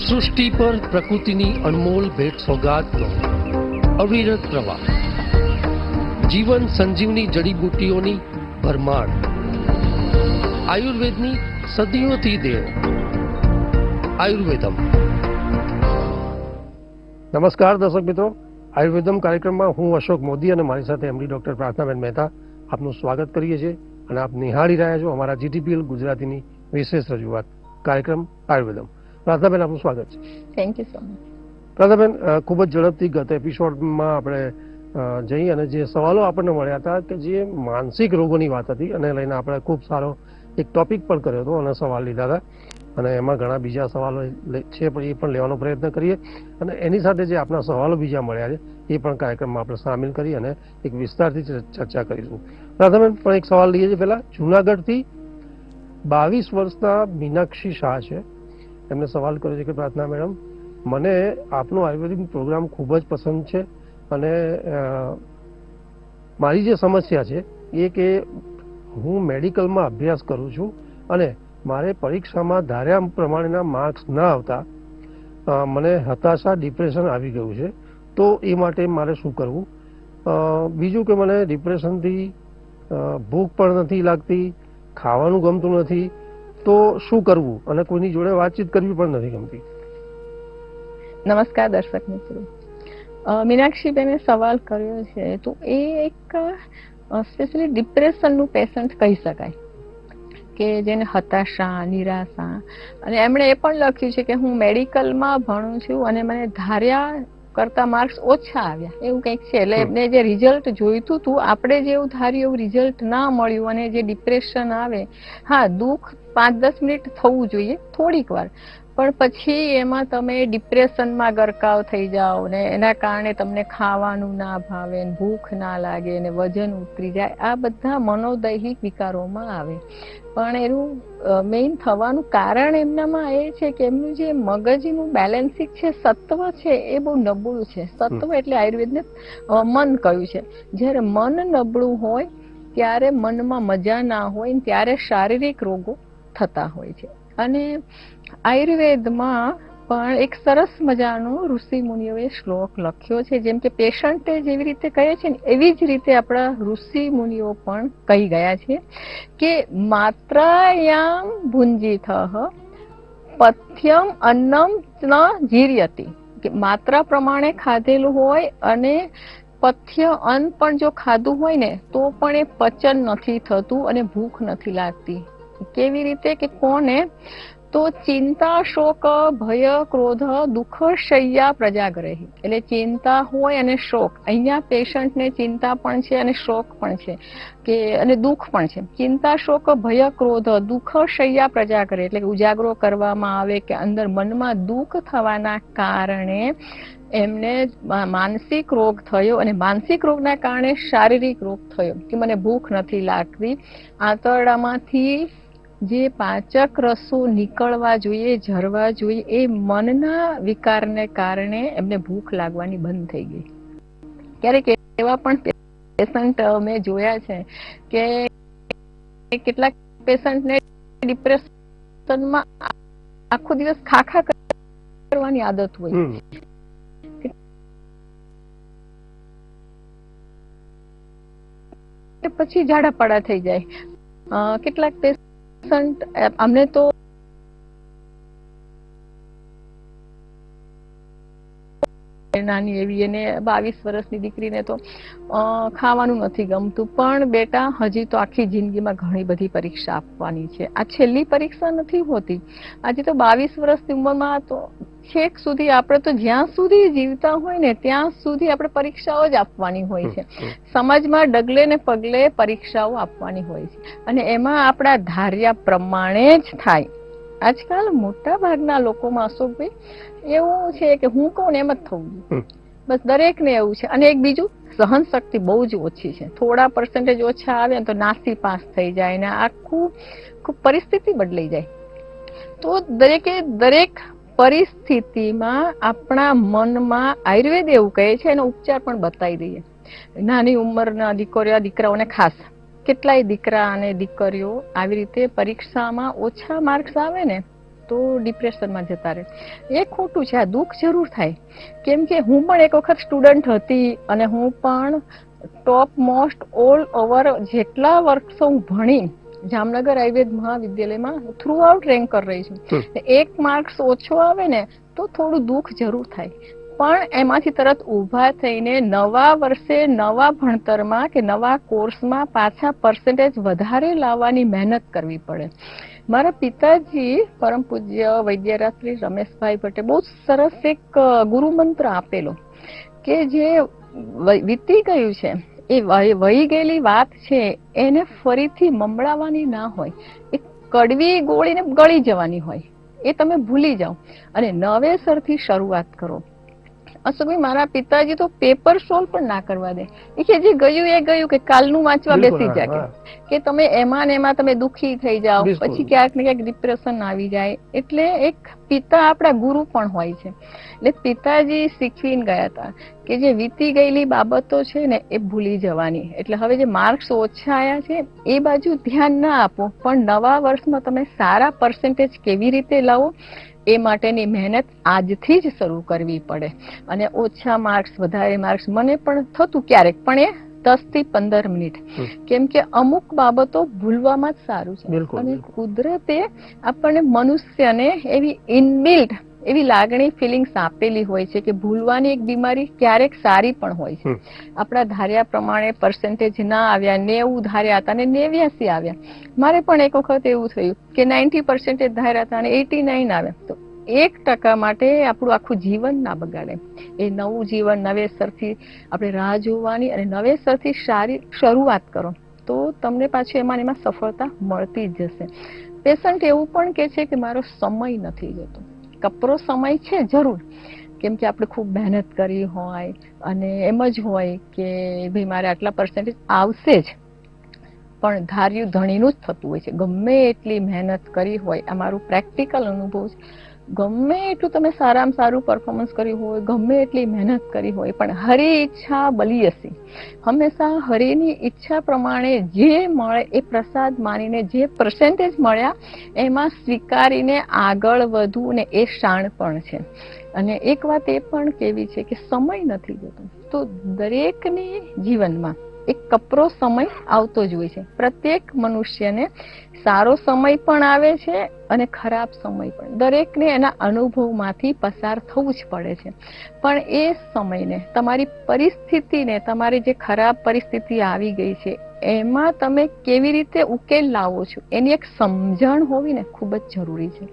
સૃષ્ટિ પર પ્રકૃતિની અનમોલ ભેટ સોગાદનો અવિરત પ્રવાહ, જીવન સંજીવની જડીબુટ્ટીઓની ભરમાર, આયુર્વેદની સદીઓથી દેવ, આયુર્વેદમ. નમસ્કાર દર્શક મિત્રો, આયુર્વેદમ કાર્યક્રમમાં હું અશોક મોદી અને મારી સાથે એમડી ડૉક્ટર પ્રાર્થનાબેન મહેતા આપનું સ્વાગત કરીએ છીએ અને આપ નિહાળી રહ્યા છો અમારા જીટીપીએલ ગુજરાતીની વિશેષ રજૂઆત કાર્યક્રમ આયુર્વેદમ. પ્રાર્થનાબેન, આપનું સ્વાગત છે. Thank you so much. પ્રાર્થનાબેન, ખૂબ જ ઝડપથી ગત એપિસોડમાં આપણે જઈ અને જે સવાલો આપણને મળ્યા હતા કે જે માનસિક રોગોની વાત હતી અને લઈને આપણે ખૂબ સારો એક ટોપિક પણ કર્યો હતો અને સવાલ લીધા હતા અને એમાં ઘણા બીજા સવાલો છે પણ એ પણ લેવાનો પ્રયત્ન કરીએ અને એની સાથે જે આપણા સવાલો બીજા મળ્યા છે એ પણ કાર્યક્રમમાં આપણે સામેલ કરી અને એક વિસ્તારથી ચર્ચા કરીશું. પ્રાર્થનાબેન, પણ એક સવાલ લઈએ છીએ પહેલાં. જૂનાગઢથી 22 વર્ષના મીનાક્ષી શાહ છે, એમને સવાલ કર્યો છે કે પ્રાર્થના મેડમ, મને આપનો આયુર્વેદિક પ્રોગ્રામ ખૂબ જ પસંદ છે અને મારી જે સમસ્યા છે એ કે હું મેડિકલમાં અભ્યાસ કરું છું અને મારે પરીક્ષામાં ધાર્યા પ્રમાણેના માર્ક્સ ન આવતા મને હતાશા, ડિપ્રેશન આવી ગયું છે, તો એ માટે મારે શું કરવું? બીજું કે મને ડિપ્રેશનથી ભૂખ પણ નથી લાગતી, ખાવાનું ગમતું નથી, તો શું કરવું? અને કોઈની જોડે વાતચીત કરવી પણ નથી ગમતી. નમસ્કાર દર્શક મિત્રો. મીનાક્ષીબેને સવાલ કર્યો છે તો એ એક સ્પેશિયલી ડિપ્રેશનનું પેશન્ટ કહી શકાય કે જેને હતાશા, નિરાશા, અને એમણે એ પણ લખ્યું છે કે હું મેડિકલમાં ભણું છું અને મને ધાર્યા કરતા માર્ક્સ ઓછા આવ્યા, એવું કંઈક છે. એટલે એમને જે રિઝલ્ટ જોઈતું હતું, આપણે જેવું ધાર્યું એવું રિઝલ્ટ ના મળ્યું અને જે ડિપ્રેશન આવે, હા દુઃખ 5-10 મિનિટ થવું જોઈએ થોડીક વાર, પણ પછી એમાં તમે ડિપ્રેશનમાં ગરકાવ થઈ જાઓ ને એના કારણે તમને ખાવાનું ના ભાવે, ભૂખ ના લાગે ને વજન ઉતરી જાય, આ બધા મનોદૈહિક વિકારોમાં આવે. પણ એનું મેઇન થવાનું કારણ એમનામાં એ છે કે એમનું જે મગજનું બેલેન્સિંગ છે, સત્વ છે, એ બહુ નબળું છે. સત્વ એટલે આયુર્વેદને મન કહ્યું છે. જ્યારે મન નબળું હોય ત્યારે મનમાં મજા ના હોય, ત્યારે શારીરિક રોગો થતા હોય છે. અને આયુર્વેદમાં પણ એક સરસ મજાનો ઋષિ મુનિઓએ શ્લોક લખ્યો છે, જેમ કે પેશન્ટે જેવી રીતે કહે છે ને એવી જ રીતે આપણા ઋષિ મુનિઓ પણ કહી ગયા છે કે માત્રાયામ ભુંજીતઃ પથ્યમ અન્નમ ન જીર્યતિ, કે માત્રા પ્રમાણે ખાધેલું હોય અને પથ્ય અન્ન પણ જો ખાધું હોય ને તો પણ એ પચન નથી થતું અને ભૂખ નથી લાગતી. કેવી રીતે? કે કોને? તો ચિંતા, શોક, ભય, ક્રોધ, દુઃખ, શય્યા પ્રજાગ્રહી. એટલે ચિંતા હોય અને શોક, અહીંયા પેશન્ટને ચિંતા પણ છે અને શોક પણ છે કે અને દુઃખ પણ છે. ચિંતા, શોક, ભય, ક્રોધ, દુઃખ, શય્યા પ્રજાગ્રહી એટલે કે ઉજાગરો કરવામાં આવે કે અંદર મનમાં દુઃખ થવાના કારણે એમને માનસિક રોગ થયો અને માનસિક રોગના કારણે શારીરિક રોગ થયો કે મને ભૂખ નથી લાગતી. આંતરડામાંથી જે પાચક રસો નીકળવા જોઈએ, ઝરવા જોઈએ, એ મનના વિકારને કારણે એમને ભૂખ લાગવાની બંધ થઈ ગઈ. ક્યારેક એવા પણ પેશન્ટ મેં જોયા છે કે કેટલાક પેશન્ટને ડિપ્રેશનમાં આખો દિવસ ખાખા કરવાની આદત હોય, પછી ઝાડાપાડા થઈ જાય. કેટલાક પેશન્ટ અમને તો નાની એવી એને 22 વર્ષની દીકરીને તો ખાવાનું નથી ગમતું, પણ બેટા હજી તો આખી જિંદગીમાં ઘણી બધી પરીક્ષા આપવાની છે, આ છેલ્લી પરીક્ષા નથી હોતી. આજે તો 22 વર્ષની ઉંમરમાં તો છેક સુધી આપણે તો જ્યાં સુધી જીવતા હોય ને ત્યાં સુધી આપણે પરીક્ષાઓ જ આપવાની હોય છે. સમાજમાં ડગલે ને પગલે પરીક્ષાઓ આપવાની હોય છે અને એમાં આપણા ધાર્યા પ્રમાણે જ થાય. આજકાલ મોટા ભાગના લોકોમાં અશોકભાઈ એવું છે કે હું કહું ને એમ જ થવું, બસ દરેકને એવું છે. અને એક બીજું, સહન શક્તિ બહુ જ ઓછી છે. થોડા પર્સન્ટેજ ઓછા આવે ને તો નાસી પાસ થઈ જાય ને આખું પરિસ્થિતિ બદલાઈ જાય. તો દરેક પરિસ્થિતિમાં આપણા મનમાં આયુર્વેદ એવું કહે છે એનો ઉપચાર પણ બતાવી દઈએ. નાની ઉંમરના દીકરાઓને ખાસ, કેટલાય દીકરા અને દીકરીઓ આવી રીતે પરીક્ષામાં ઓછા માર્ક્સ આવે ને તો ડિપ્રેશનમાં જતા રહે. એ ખોટું છે. આ દુઃખ જરૂર થાય, કેમ કે હું પણ એક વખત સ્ટુડન્ટ હતી અને હું પણ ટોપ મોસ્ટ ઓલ ઓવર જેટલા વર્ષો હું ભણી જામનગર આયુર્વેદ મહાવિદ્યાલયમાં થ્રુ આઉટ રેન્કર રહી છું. 1 માર્ક્સ ઓછો આવે ને તો થોડું દુઃખ જરૂર થાય, પણ એમાંથી તરત ઊભા થઈને નવા વર્ષે નવા ભણતરમાં કે નવા કોર્સમાં પાછા પર્સન્ટેજ વધારે લાવવાની મહેનત કરવી પડે. મારા પિતાજી પરમ પૂજ્ય વૈદ્યરાજ રમેશભાઈ ભટ્ટે બહુ સરસ એક ગુરુ મંત્ર આપેલો કે જે વીતી ગયું છે, એ વહી ગયેલી વાત છે, એને ફરીથી મમડાવવાની ના હોય. એ કડવી ગોળીને ગળી જવાની હોય, એ તમે ભૂલી જાઓ અને નવેસરથી શરૂઆત કરો. અશોકભાઈ, મારા પિતાજી તો પેપર સોલ્વ પણ ના કરવા દે. એ કે જે ગયું એ ગયું, કે કાલનું વાંચવા બેસી જાય, કે તમે એમાં ને એમાં તમે દુઃખી થઈ જાઓ, પછી ક્યાંક ને ક્યાંક ડિપ્રેશન આવી જાય. એટલે એક પિતા આપણા ગુરુ પણ હોય છે. એટલે પિતાજી શીખવીને ગયા હતા કે જે વીતી ગયેલી બાબતો છે ને એ ભૂલી જવાની. એટલે હવે જે માર્ક્સ ઓછા આવ્યા છે એ બાજુ ધ્યાન ના આપો, પણ નવા વર્ષમાં તમે સારા પર્સન્ટેજ કેવી રીતે લાવો એ માટેની મહેનત આજથી જ શરૂ કરવી પડે. અને ઓછા માર્ક્સ વધારે માર્ક્સ મને પણ થતું ક્યારેક, પણ એ 10 થી 15 મિનિટ, કેમ કે અમુક બાબતો ભૂલવામાં જ સારું છે. અને કુદરતે આપણને મનુષ્યને એવી ઇનબિલ્ટ એવી લાગણી ફિલિંગ્સ આપેલી હોય છે કે ભૂલવાની એક બીમારી ક્યારેક સારી પણ હોય છે. આપણા ધાર્યા પ્રમાણે પર્સન્ટેજ ના આવ્યા, 90 ધાર્યા હતા અને 89 આવ્યા. મારે પણ એક વખત એવું થયું કે 90% ધાર્યા હતા અને 89 આવ્યા. તો 1% માટે આપણું આખું જીવન ના બગાડે. એ નવું જીવન નવેસરથી આપણે રાહ જોવાની અને નવેસરથી સારી શરૂઆત કરો તો તમને પાછું એમાં સફળતા મળતી જ જશે. પેશન્ટ એવું પણ કહે છે કે મારો સમય નથી જતો. કપરો સમય છે જરૂર, કેમ કે આપણે ખૂબ મહેનત કરી હોય અને એમ જ હોય કે ભાઈ મારે આટલા પર્સન્ટેજ આવશે જ, પણ ધાર્યું ધણીનું જ થતું હોય છે. ગમે એટલી મહેનત કરી હોય, આ મારું પ્રેક્ટિકલ અનુભવ છે, ગમે એટલું તમે સારામાં સારું પરફોર્મન્સ કર્યું હોય, ગમે એટલી મહેનત કરી હોય, પણ હરી ઈચ્છા બલિયસી. હંમેશા હરિની ઈચ્છા પ્રમાણે જે મળે એ પ્રસાદ માનીને જે પર્સન્ટેજ મળ્યા એમાં સ્વીકારીને આગળ વધવું ને એ શાણપણ છે. અને એક વાત એ પણ કેવી છે કે સમય નથી જતો. તો દરેકની જીવનમાં એક કપરો સમય આવતો જ હોય છે. પ્રત્યેક મનુષ્યને સારો સમય પણ આવે છે અને ખરાબ સમય પણ. દરેકને એના અનુભવમાંથી પસાર થવું જ પડે છે. પણ એ સમયને, તમારી પરિસ્થિતિને, તમારી જે ખરાબ પરિસ્થિતિ આવી ગઈ છે એમાં તમે કેવી રીતે ઉકેલ લાવો છો એની એક સમજણ હોવી ને ખૂબ જ જરૂરી છે.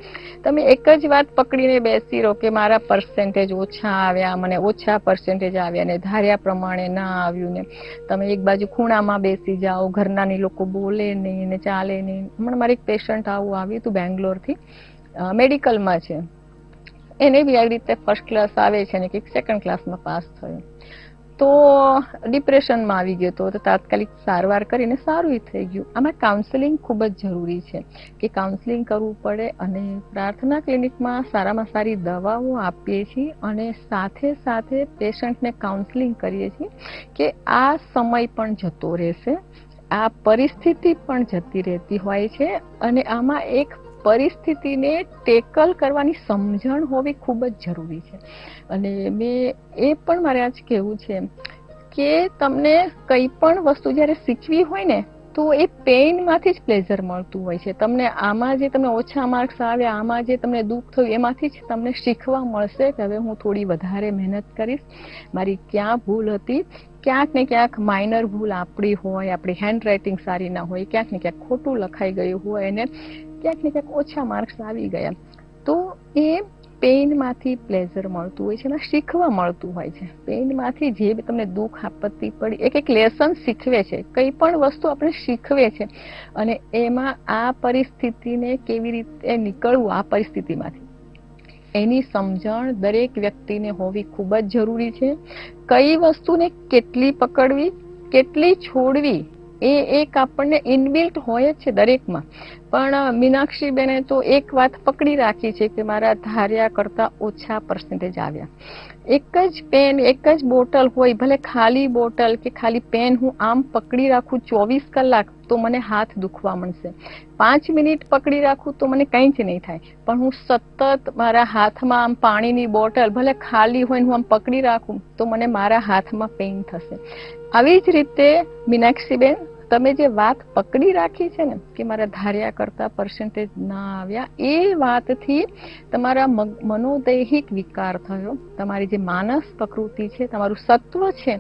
તમે એક જ વાત પકડીને બેસી રહો કે મારા પર્સન્ટેજ ઓછા આવ્યા, મને ઓછા પર્સન્ટેજ આવ્યા ને ધાર્યા પ્રમાણે ના આવ્યું, ને તમે એક બાજુ ખૂણામાં બેસી જાઓ, ઘરનાની લોકો બોલે નહીં ને ચાલે નહીં. હમણાં મારી એક પેશન્ટ આવું આવ્યું હતું બેંગ્લોરથી, મેડિકલમાં છે. એને બી આવી રીતે ફર્સ્ટ ક્લાસ આવે છે ને કંઈક સેકન્ડ ક્લાસમાં પાસ થયો, તો ડિપ્રેશનમાં આવી ગયો તો તાત્કાલિક સારવાર કરીને સારું થઈ ગયું. આમાં કાઉન્સેલિંગ ખૂબ જ જરૂરી છે કે કાઉન્સેલિંગ કરવું પડે. અને પ્રાર્થના ક્લિનિકમાં સારામાં સારી દવાઓ આપીએ છીએ અને સાથે સાથે પેશન્ટને કાઉન્સેલિંગ કરીએ છીએ કે આ સમય પણ જતો રહેશે, આ પરિસ્થિતિ પણ જતી રહેતી હોય છે અને આમાં એક પરિસ્થિતિને ટેકલ કરવાની સમજણ હોવી ખૂબ જ જરૂરી છે. અને મેં એ પણ મારે આજ કહેવું છે કે તમને કંઈ પણ વસ્તુ જ્યારે શીખવી હોય ને તો એ પેઇનમાંથી જ પ્લેઝર મળતું હોય છે. તમને આમાં જે તમે ઓછા માર્ક્સ આવ્યા, આમાં જે તમને દુઃખ થયું, એમાંથી જ તમને શીખવા મળશે કે હવે હું થોડી વધારે મહેનત કરીશ, મારી ક્યાં ભૂલ હતી. ક્યાંક ને ક્યાંક માઇનર ભૂલ આપણી હોય, આપણી હેન્ડ રાઇટિંગ સારી ના હોય, ક્યાંક ને ક્યાંક ખોટું લખાઈ ગયું હોય અને ક્યાંક ને ક્યાંક ઓછા માર્ક્સ આવી ગયા, તો એ પેઇનમાંથી પ્લેઝર મળતું હોય છે, એમાં શીખવા મળતું હોય છે. પેઇનમાંથી જે તમને દુઃખ આપત્તિ પડી, એક લેસન શીખવે છે. કંઈ પણ વસ્તુ આપણે શીખવે છે અને એમાં આ પરિસ્થિતિને કેવી રીતે નીકળવું, આ પરિસ્થિતિમાંથી એની સમજણ દરેક વ્યક્તિને હોવી ખૂબ જ જરૂરી છે. કઈ વસ્તુને કેટલી પકડવી, કેટલી છોડવી એ એક આપણને ઇનબિલ્ટ હોય જ છે દરેકમાં. પણ મીનાક્ષીબેને તો એક વાત પકડી રાખી છે કે મારા ધાર્યા કરતા ઓછા પર્સન્ટેજ આવ્યા. એક જ પેન, એક જ બોટલ હોય, ભલે ખાલી બોટલ કે ખાલી પેન હું આમ પકડી રાખું 24 કલાક તો મને હાથ દુખવા મળશે. 5 મિનિટ પકડી રાખું તો મને કંઈ જ નહીં થાય, પણ હું સતત મારા હાથમાં આમ પાણીની બોટલ ભલે ખાલી હોય હું આમ પકડી રાખું તો મને મારા હાથમાં પેઇન થશે. આવી જ રીતે મીનાક્ષીબેન, તમે જે વાત પકડી રાખી છે ને કે મારા ધાર્યા કરતા પર્સન્ટેજ ના આવ્યા, એ વાતથી તમારા મનોદૈહિક વિકાર થયો, તમારી જે માનસ પ્રકૃતિ છે, તમારું સત્વ છે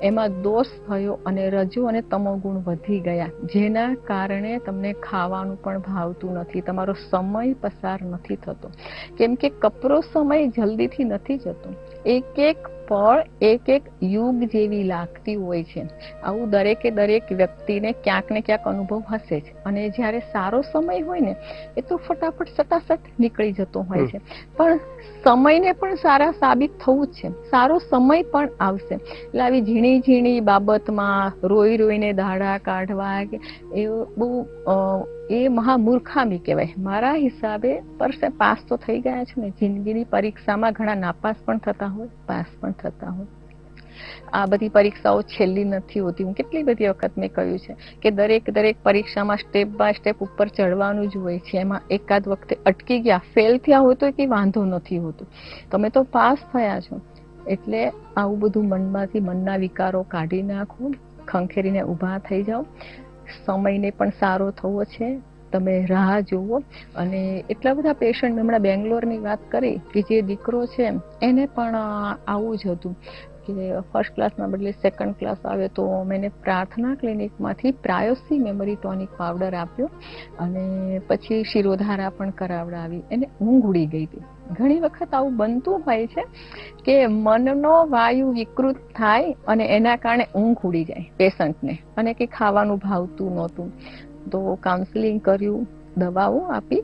એમાં દોષ થયો અને રજો અને તમો ગુણ વધી ગયા, જેના કારણે તમને ખાવાનું પણ ભાવતું નથી, તમારો સમય પસાર નથી થતો. કેમ કે કપરો સમય જલ્દીથી નથી જતો. એક એક પળ એક એક યુગ જેવી લાગતી હોય છે. આવું દરેક વ્યક્તિને ક્યાંક ને ક્યાંક અનુભવ હશે જ. અને જ્યારે સારો સમય હોય ને એ તો ફટાફટ સટાસટ નીકળી જતો હોય છે, પણ સમયને પણ સારા સાબિત થવું જ છે. સારો સમય પણ આવશે. એટલે આવી ઝીણી ઝીણી બાબતમાં રોઈને દાડા કાઢવા કે એ બહુ એ મહામૂર્ખામી કહેવાય. મારા હિસાબે પાસ તો થઈ ગયા છે ને, જિંદગીની પરીક્ષામાં ઘણા નાપાસ પણ થતા હોય, પાસ પણ થતા હોય. આ બધી પરીક્ષાઓ છેલ્લી નથી હોતી. હું કેટલી બધી વખત મેં કહ્યું છે કે દરેક પરીક્ષામાં સ્ટેપ બાય સ્ટેપ ઉપર ચડવાનું જ હોય છે. એમાં એકાદ વખતે અટકી ગયા, ફેલ થયા હોય તો કંઈ વાંધો નથી હોતો, તમે તો પાસ થયા છો. એટલે આવું બધું મનમાંથી મનના વિકારો કાઢી નાખો, ખંખેરીને ઊભા થઈ જાઓ. સમયને પણ સારો થવો છે, તમે રાહ જુઓ. અને એટલા બધા પેશન્ટ, હમણાં બેંગ્લોરની વાત કરી કે જે દીકરો છે એને પણ આવું જ હતું કે ફર્સ્ટ ક્લાસના બદલે સેકન્ડ ક્લાસ આવે, તો મેં પ્રાર્થના ક્લિનિકમાંથી પ્રાયોસી મેમરી ટોનિક પાવડર આપ્યો અને પછી શિરોધારા પણ કરાવડાવી. એને ઊંઘ ઉડી ગઈ હતી. ઘણી વખત આવું બનતું હોય છે કે મનનો વાયુ વિકૃત થાય અને એના કારણે ઊંઘ ઉડી જાય પેશન્ટને, અને કે ખાવાનું ભાવતું નહોતું. તો કાઉન્સિલિંગ કર્યું, દવાઓ આપી,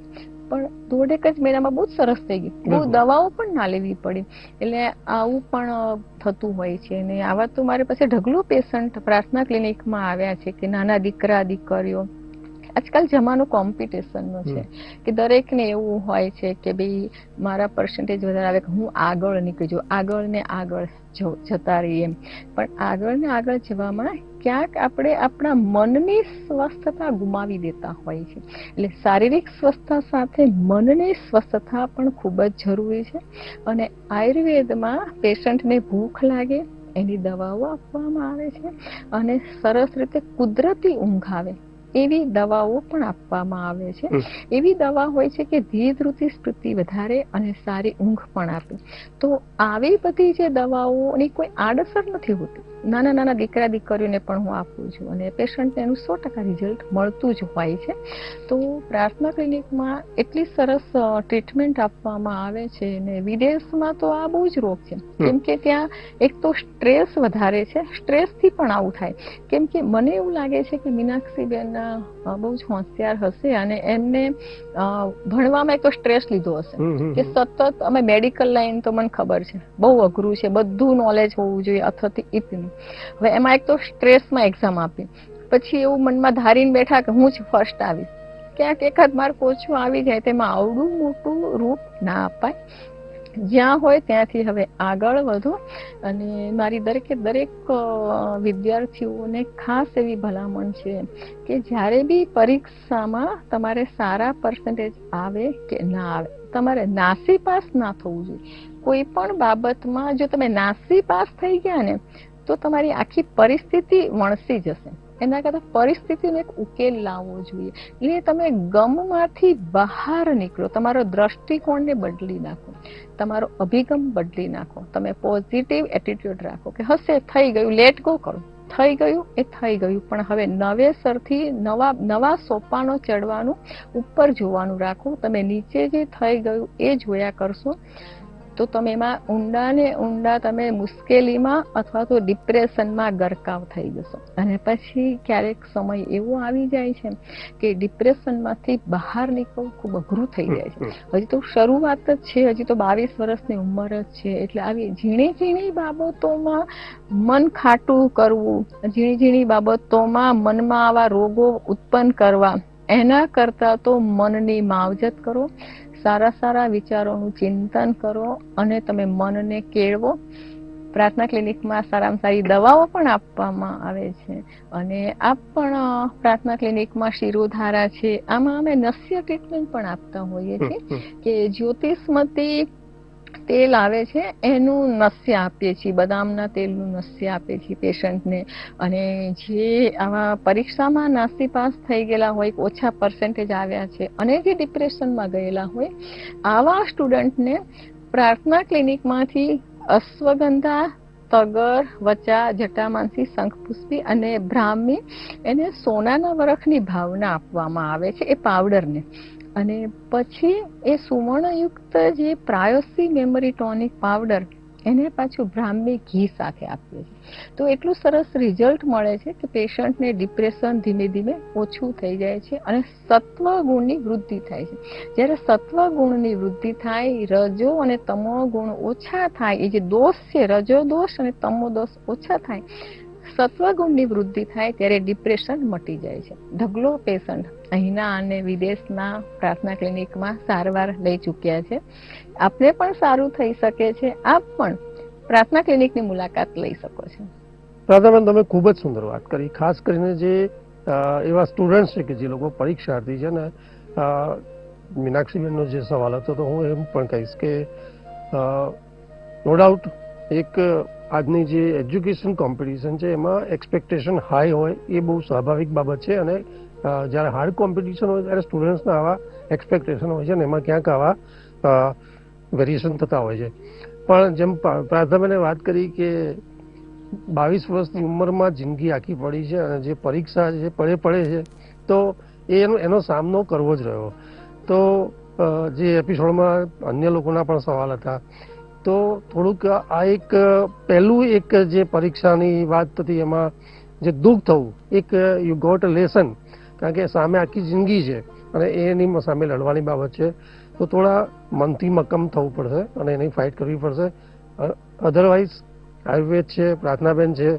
પણ 1.5 જ મહિનામાં બહુ સરસ થઈ ગઈ. બહુ દવાઓ પણ ના લેવી પડી. એટલે આવું પણ થતું હોય છે. અને આવા તો મારી પાસે ઢગલો પેશન્ટ પ્રાર્થના ક્લિનિકમાં આવ્યા છે કે નાના દીકરા દીકરીઓ. આજકાલ જમાનો કોમ્પિટિશનનો છે કે દરેકને એવું હોય છે કે ભાઈ મારા પર્સન્ટેજ વધારે આવે કે હું આગળ નીકળી જાઉં, આગળ ને આગળ જતા રહીએ એમ. પણ આગળ ને આગળ જવામાં ક્યાંક આપણે આપણા મનની સ્વસ્થતા ગુમાવી દેતા હોય છે. એટલે શારીરિક સ્વસ્થતા સાથે મનની સ્વસ્થતા પણ ખૂબ જ જરૂરી છે. અને આયુર્વેદમાં પેશન્ટને ભૂખ લાગે એની દવાઓ આપવામાં આવે છે, અને સરસ રીતે કુદરતી ઊંઘ આવે એવી દવાઓ પણ આપવામાં આવે છે. એવી દવા હોય છે કે ધીધૃતિ સ્મૃતિ વધારે અને સારી ઊંઘ પણ આપે. તો આવી બધી જે દવાઓની કોઈ આડઅસર નથી હોતી. નાના દીકરા દીકરીઓને પણ હું આપું છું અને પેશન્ટને એનું 100% રિઝલ્ટ મળતું જ હોય છે. તો પ્રાર્થના ક્લિનિકમાં એટલી સરસ ટ્રીટમેન્ટ આપવામાં આવે છે. અને વિદેશમાં તો આ બહુ જ રોગ છે, કેમ કે ત્યાં એક તો સ્ટ્રેસ વધારે છે. સ્ટ્રેસથી પણ આવું થાય. કેમ કે મને એવું લાગે છે કે મીનાક્ષીબેન બહુ જ હોશિયાર હશે અને એમને ભણવામાં એક તો સ્ટ્રેસ લીધો હશે કે સતત અમે મેડિકલ લાઈન તો મને ખબર છે બહુ અઘરું છે, બધું નોલેજ હોવું જોઈએ અથથી ઇતનું. હવે એમાં એક તો સ્ટ્રેસમાં એક્ઝામ આપી, પછી એવું મનમાં ધારીને બેઠા કે હું જ ફર્સ્ટ આવીશ. ક્યાંક એકાદ માર્ક ઓછું આવી જાય તેમાં આવડું મોટું રૂપ ના અપાય. જ્યાં હોય ત્યાંથી હવે આગળ વધો. અને મારી દરેક વિદ્યાર્થીઓને ખાસ એવી ભલામણ છે કે જ્યારે બી પરીક્ષામાં તમારે સારા પર્સન્ટેજ આવે કે ના આવે, તમારે નાસીપાસ ના થવું જોઈએ. કોઈ પણ બાબતમાં જો તમે નાસીપાસ થઈ ગયા ને તો તમારી આખી પરિસ્થિતિ વણસી જશે. એના કરતાં પરિસ્થિતિનો એક ઉકેલ લાવવો જોઈએ. એટલે તમે ગમમાંથી બહાર નીકળો, તમારો દ્રષ્ટિકોણને બદલી નાખો, તમારો અભિગમ બદલી નાખો. તમે પોઝિટિવ એટીટ્યુડ રાખો કે હશે, થઈ ગયું, લેટ ગો કરો. થઈ ગયું એ થઈ ગયું, પણ હવે નવેસરથી નવા સોપાનો ચડવાનું, ઉપર જોવાનું રાખો. તમે નીચે જે થઈ ગયું એ જોયા કરશો તો તમે એમાં ઊંડા ને ઊંડા તમે મુશ્કેલીમાં અથવા તો ડિપ્રેશનમાં ગરકાવ થઈ જશો. અને પછી ક્યારેક સમય એવો આવી જાય છે કે ડિપ્રેશનમાંથી બહાર નીકળવું ખૂબ અઘરું થઈ જાય છે. હજી તો શરૂઆત જ છે, હજી તો 22 વર્ષની ઉંમર જ છે. એટલે આવી ઝીણી ઝીણી બાબતોમાં મન ખાટું કરવું, ઝીણી ઝીણી બાબતોમાં મનમાં આવા રોગો ઉત્પન્ન કરવા, એના કરતા તો મનની માવજત કરો, સારા સારા વિચારોનું ચિંતન કરો અને તમે મનને કેળવો. પ્રાર્થના ક્લિનિકમાં સારામાં સારી દવાઓ પણ આપવામાં આવે છે અને આપ પણ પ્રાર્થના ક્લિનિકમાં શિરોધારા છે, આમાં અમે નસ્ય ટ્રીટમેન્ટ પણ આપતા હોઈએ છીએ કે જ્યોતિષમતી તેલ આવે છે એનું નસ્ય આપીએ છીએ, બદામના તેલનું નસ્ય આપીએ છીએ પેશન્ટને. અને જે આવા પરીક્ષામાં નાસીપાસ થઈ ગયેલા હોય, ઓછા પર્સન્ટેજ આવ્યા છે અને જે ડિપ્રેશનમાં ગયેલા હોય, આવા સ્ટુડન્ટને પ્રાર્થના ક્લિનિકમાંથી અશ્વગંધા, તગર, વચા, જટામાનસી, શંખપુષ્પી અને બ્રાહ્મી, એને સોનાના વરખની ભાવના આપવામાં આવે છે, એ પાવડરને. અને પછી એ સુવર્ણયુક્ત જે પ્રાયોસી મેમરી ટોનિક પાવડર, એને પાછું બ્રાહ્મી ઘી સાથે આપીએ છીએ. તો એટલું સરસ રિઝલ્ટ મળે છે કે પેશન્ટને ડિપ્રેશન ધીમે ધીમે ઓછું થઈ જાય છે અને સત્વ ગુણની વૃદ્ધિ થાય છે. જ્યારે સત્વ ગુણની વૃદ્ધિ થાય, રજો અને તમો ગુણ ઓછા થાય, એ જે દોષ છે રજો દોષ અને તમો દોષ ઓછા થાય, સત્વગુણની વૃદ્ધિ થાય, ત્યારે ડિપ્રેશન મટી જાય છે. ઢગલો પેશન્ટ અહીંના અને વિદેશના પ્રાર્થના ક્લિનિકમાં સારવાર લઈ ચૂક્યા છે. આપને પણ સારું થઈ શકે છે. આપ પણ પ્રાર્થના ક્લિનિકની મુલાકાત લઈ શકો છો. પ્રાર્થનાબેન, તમે ખૂબ જ સુંદર વાત કરી. ખાસ કરીને જે એવા સ્ટુડન્ટ છે કે જે લોકો પરીક્ષાર્થી છે ને, મીનાક્ષીબેનનો જે સવાલ હતો તો હું એમ પણ કહીશ કે નો ડાઉટ એક આજની જે એજ્યુકેશન કોમ્પિટિશન છે એમાં એક્સપેક્ટેશન હાઈ હોય એ બહુ સ્વાભાવિક બાબત છે. અને જ્યારે હાર્ડ કોમ્પિટિશન હોય ત્યારે સ્ટુડન્ટ્સના આવા એક્સપેક્ટેશન હોય છે ને એમાં ક્યાંક આવા વેરિએશન થતા હોય છે. પણ જેમ પ્રાર્થનાબેને વાત કરી કે 22 વર્ષની ઉંમરમાં જિંદગી આખી પડી છે અને જે પરીક્ષા જે પડે છે તો એનો સામનો કરવો જ રહ્યો. તો જે એપિસોડમાં અન્ય લોકોના પણ સવાલ હતા, તો થોડુંક આ એક પહેલું એક જે પરીક્ષાની વાત હતી એમાં જે દુઃખ થવું, એક યુ ગોટ અ લેસન, કારણ કે સામે આખી જિંદગી છે અને એની સામે લડવાની બાબત છે. તો થોડા મનથી મક્કમ થવું પડશે અને એની ફાઇટ કરવી પડશે. અધરવાઇઝ આયુર્વેદ છે, પ્રાર્થનાબેન છે,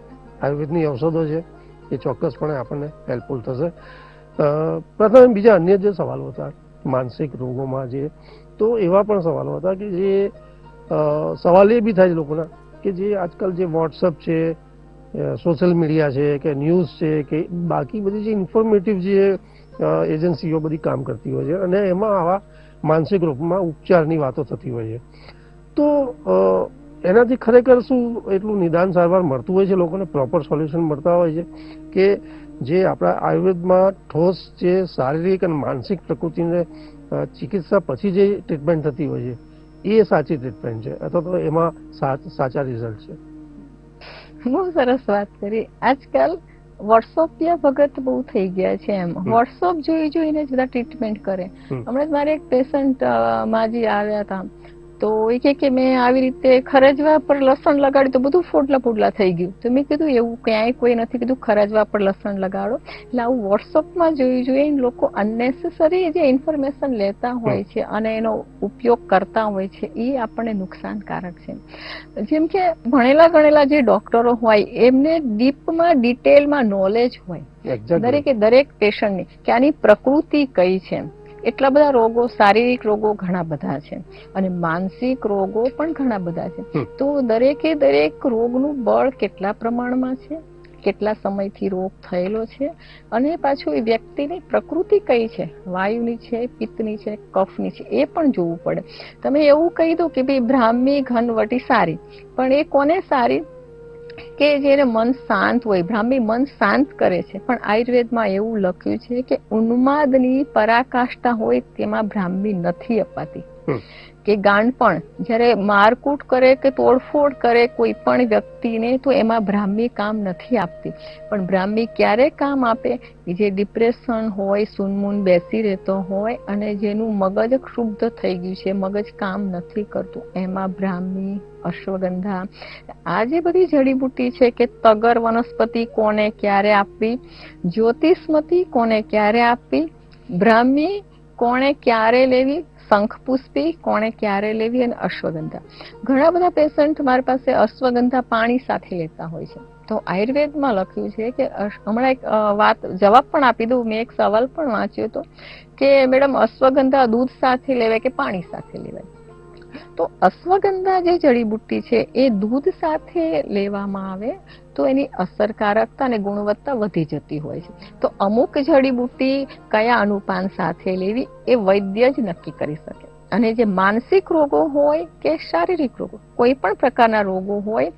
આયુર્વેદની ઔષધો છે, એ ચોક્કસપણે આપણને હેલ્પફુલ થશે. પ્રાર્થનાબેન, બીજા અન્ય જે સવાલો હતા માનસિક રોગોમાં જે, તો એવા પણ સવાલો હતા કે જે સવાલ એ બી થાય છે લોકોના કે જે આજકાલ જે વોટ્સઅપ છે, સોશિયલ મીડિયા છે કે ન્યૂઝ છે કે બાકી બધી જે ઇન્ફોર્મેટિવ જે એજન્સીઓ બધી કામ કરતી હોય છે અને એમાં આવા માનસિક રોગમાં ઉપચારની વાતો થતી હોય છે, તો એનાથી ખરેખર શું એટલું નિદાન સારવાર મળતું હોય છે, લોકોને પ્રોપર સોલ્યુશન મળતા હોય છે કે જે આપણા આયુર્વેદમાં ઠોસ જે શારીરિક અને માનસિક પ્રકૃતિને ચિકિત્સા પછી જે ટ્રીટમેન્ટ થતી હોય છે એ સાચી ટ્રીટમેન્ટ છે અથવા તો એમાં સાચા રિઝલ્ટ છે? બહુ સરસ વાત કરી. આજકાલ વોટ્સઅપિયા ભગત બહુ થઈ ગયા છે. એમ વોટ્સઅપ જોઈને જ બધા ટ્રીટમેન્ટ કરે. હમણાં મારે એક પેશન્ટ માજી આવ્યા હતા, તો એ કે મેં આવી રીતે ખરજવા પર લસણ લગાડ્યું તો બધું ફોડલા થઈ ગયું. તો મેં કીધું એવું ક્યાંય કોઈ નથી કીધું ખરજવા પર લસણ લગાડો. એટલે આવું વોટ્સઅપમાં જોઈને લોકો અનનેસેસરી જે ઇન્ફોર્મેશન લેતા હોય છે અને એનો ઉપયોગ કરતા હોય છે, એ આપણને નુકસાનકારક છે. જેમ કે ભણેલા ગણેલા જે ડોક્ટરો હોય એમને ડીપમાં ડિટેલમાં નોલેજ હોય દરેક પેશન્ટની કે આની પ્રકૃતિ કઈ છે. એટલા બધા રોગો, શારીરિક રોગો ઘણા બધા છે અને માનસિક રોગો પણ ઘણા બધા છે. તો દરેક રોગનું બળ કેટલા પ્રમાણમાં છે, કેટલા સમયથી રોગ થયેલો છે અને પાછું એ વ્યક્તિની પ્રકૃતિ કઈ છે, વાયુની છે, પિત્તની છે, કફની છે, એ પણ જોવું પડે. તમે એવું કહી દો કે ભાઈ બ્રાહ્મી ઘનવટી સારી, પણ એ કોને સારી કે જેને મન શાંત હોય. બ્રાહ્મી મન શાંત કરે છે, પણ આયુર્વેદમાં એવું લખ્યું છે કે ઉન્માદની પરાકાષ્ઠા હોય તેમાં બ્રાહ્મી નથી અપાતી. કે ગાંડપણ જ્યારે મારકૂટ કરે કે તોડફોડ કરે કોઈ પણ વ્યક્તિને તો એમાં બ્રાહ્મી કામ નથી આપતી. પણ બ્રાહ્મી ક્યારે કામ આપે? જે ડિપ્રેશન હોય, સૂનમૂન બેસી રહેતો હોય અને જેનું મગજ ક્ષુબ્ધ થઈ ગયું છે, મગજ કામ નથી કરતું, એમાં બ્રાહ્મી, અશ્વગંધા, આ જે બધી જડીબુટ્ટી છે કે તગર વનસ્પતિ કોને ક્યારે આપવી, જ્યોતિષમતી કોને ક્યારે આપવી, બ્રાહ્મી કોણે ક્યારે લેવી, શંખપુષ્પી કોણે ક્યારે લેવી અને અશ્વગંધા. ઘણા બધા પેશન્ટ મારી પાસે અશ્વગંધા પાણી સાથે લેતા હોય છે. તો આયુર્વેદમાં લખ્યું છે કે હમણાં એક જવાબ પણ આપી દઉં, મેં એક સવાલ પણ વાંચ્યો હતો કે મેડમ અશ્વગંધા દૂધ સાથે લેવાય કે પાણી સાથે લેવાય? તો અશ્વગંધા જે જડીબુટ્ટી છે એ દૂધ સાથે લેવામાં આવે તો એની અસરકારકતા અને ગુણવત્તા વધી જતી હોય છે. તો અમુક જડીબુટ્ટી કયા અનુપાન સાથે લેવી એ વૈદ્ય જ નક્કી કરી શકે. અને જે માનસિક રોગો હોય કે શારીરિક રોગો, કોઈ પણ પ્રકારના રોગો હોય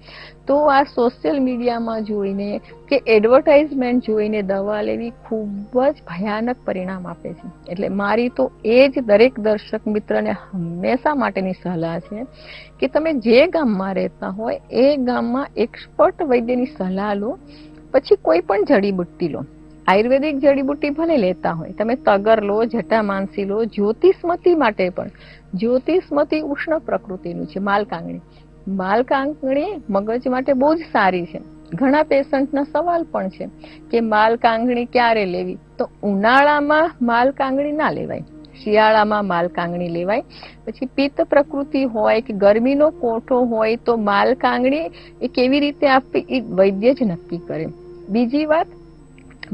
તો આ સોશિયલ મીડિયામાં જોઈને કે એડવર્ટાઇઝમેન્ટ જોઈને દવા લેવી ખૂબ જ ભયાનક પરિણામ આપે છે. એટલે મારી તો એ જ દરેક દર્શક મિત્રને હંમેશા માટેની સલાહ છે કે તમે જે ગામમાં રહેતા હોય એ ગામમાં એક્સપર્ટ વૈદ્યની સલાહ લો, પછી કોઈ પણ જડીબુટ્ટી લો. આયુર્વેદિક જડીબુટ્ટી ભલે લેતા હોય, તમે તગર લો, જટામાનસી લો, જ્યોતિષમતી માટે પણ, જ્યોતિષમતી ઉષ્ણ પ્રકૃતિનું છે, માલકાંગણી. માલકાંગણી મગજ માટે બહુ જ સારી છે. ઘણા પેશન્ટના સવાલ પણ છે કે માલકાંગણી ક્યારે લેવી? તો ઉનાળામાં માલકાંગણી ના લેવાય, શિયાળામાં માલકાંગણી લેવાય. પછી પિત્ત પ્રકૃતિ હોય કે ગરમીનો કોઠો હોય તો માલકાંગણી એ કેવી રીતે આપવી એ વૈદ્ય જ નક્કી કરે. બીજી વાત,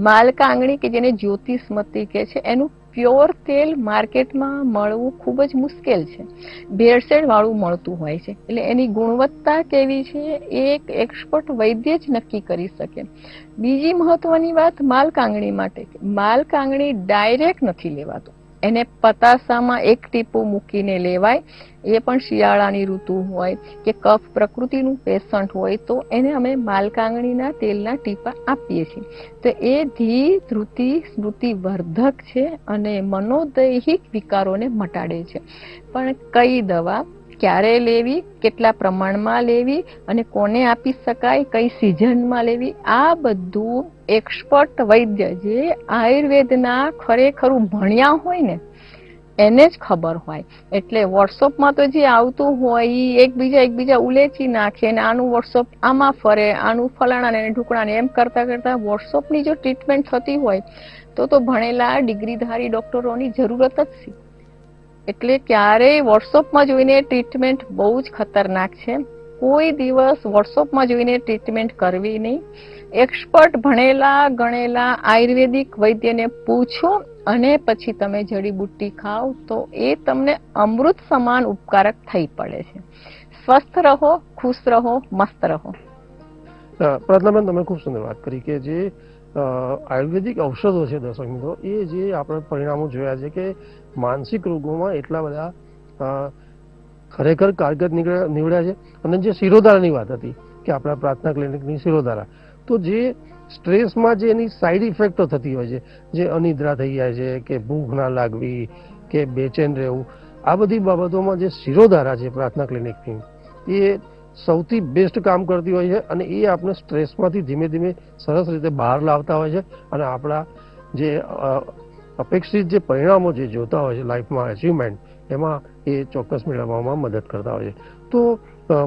માલકાંગણી કે જેને જ્યોતિષમતી કહે છે એનું પ્યોર તેલ માર્કેટમાં મળવું ખૂબ જ મુશ્કેલ છે, ભેળસેળ વાળું મળતું હોય છે. એટલે એની ગુણવત્તા કેવી છે એ એક એક્સપર્ટ વૈદ્ય જ નક્કી કરી શકે. બીજી મહત્વની વાત માલકાંગણી માટે, માલકાંગણી ડાયરેક્ટ નથી લેવાતું, એને પતાસામાં એક ટીપું મૂકીને લેવાય. એ પણ શિયાળાની ઋતુ હોય કે કફ પ્રકૃતિનું પેશન્ટ હોય તો એને અમે માલકાંગણીના તેલના ટીપા આપીએ છીએ. તો એ ધી ધૃતિ સ્મૃતિ વર્ધક છે અને મનોદૈહિક વિકારોને મટાડે છે. પણ કઈ દવા ક્યારે લેવી, કેટલા પ્રમાણમાં લેવી અને કોને આપી શકાય, કઈ સિઝનમાં લેવી, આ બધું એક્સપર્ટ વૈદ્ય જે આયુર્વેદના ખરેખરું ભણ્યા હોય ને એને જ ખબર હોય. એટલે વોટ્સઅપમાં તો જે આવતું હોય એ એકબીજા ઉલેચી નાખે અને આનું વોટ્સઅપ આમાં ફરે, આનું ફલાણા ને ઢુકણા ને એમ કરતા કરતા વોટ્સઅપની જો ટ્રીટમેન્ટ થતી હોય તો ભણેલા ડિગ્રીધારી ડોક્ટરોની જરૂરત જ છે. એટલે ક્યારેય વોટ્સઅપમાં જોઈને ટ્રીટમેન્ટ બહુ જ ખતરનાક છે. કોઈ દિવસ વોટ્સઅપમાં જોઈને ટ્રીટમેન્ટ કરવી નહીં. એક્સપર્ટ ભણેલા ગણેલા આયુર્વેદિક વૈદ્યને પૂછો અને પછી તમે જડીબુટ્ટી ખાઓ તો એ તમને અમૃત સમાન ઉપકારક થઈ પડે છે. સ્વસ્થ રહો, ખુશ રહો, મસ્ત રહો. પ્રાર્થનાબેન, તમે ખૂબ સુંદર વાત કરી કે જે આયુર્વેદિક ઔષધો છે દર્શક મિત્રો, એ જે આપણે પરિણામો જોયા છે કે માનસિક રોગોમાં એટલા બધા ખરેખર કારગર નીવડ્યા છે. અને જે શિરોધારાની વાત હતી કે આપણા પ્રાર્થના ક્લિનિકની શિરોધારા, તો જે સ્ટ્રેસમાં જે એની સાઈડ ઇફેક્ટો થતી હોય છે, જે અનિદ્રા થઈ જાય છે કે ભૂખ ના લાગવી કે બેચેન રહેવું, આ બધી બાબતોમાં જે શિરોધારા છે પ્રાર્થના ક્લિનિકની એ સૌથી બેસ્ટ કામ કરતી હોય છે. અને એ આપણે સ્ટ્રેસમાંથી ધીમે ધીમે સરસ રીતે બહાર લાવતા હોય છે અને આપણા જે અપેક્ષિત જે પરિણામો જે જોતા હોય છે લાઈફમાં અચીવમેન્ટ, એમાં એ ચોક્કસ મેળવવામાં મદદ કરતા હોય છે. તો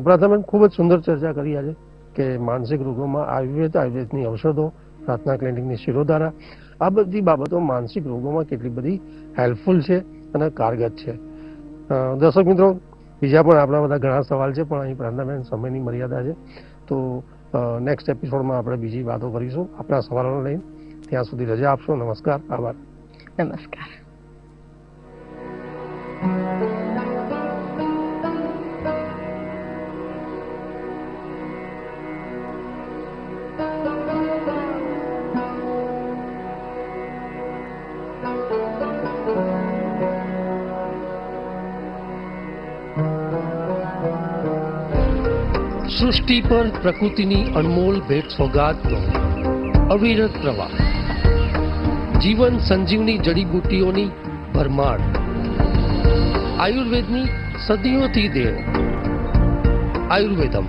પ્રાર્થનાબેન, ખૂબ જ સુંદર ચર્ચા કરી આજે કે માનસિક રોગોમાં આયુર્વેદની ઔષધો, પ્રાર્થના ક્લિનિકની શિરોધારા, આ બધી બાબતો માનસિક રોગોમાં કેટલી બધી હેલ્પફુલ છે અને કારગર છે. દર્શક મિત્રો, બીજા પણ આપણા બધા ઘણા સવાલ છે પણ અહીં પ્રાર્થનાબેન સમયની મર્યાદા છે, તો નેક્સ્ટ એપિસોડમાં આપણે બીજી વાતો કરીશું આપણા સવાલોને લઈને. ત્યાં સુધી રજા આપશો. નમસ્કાર, આભાર. નમસ્કાર. સૃષ્ટિ પર પ્રકૃતિની અનમોલ ભેટ સોગાદનો અવિરત પ્રવાહ, જીવન સંજીવની જડીબુટ્ટીઓની ભરમાર, આયુર્વેદની સદીઓથી દેન આયુર્વેદમ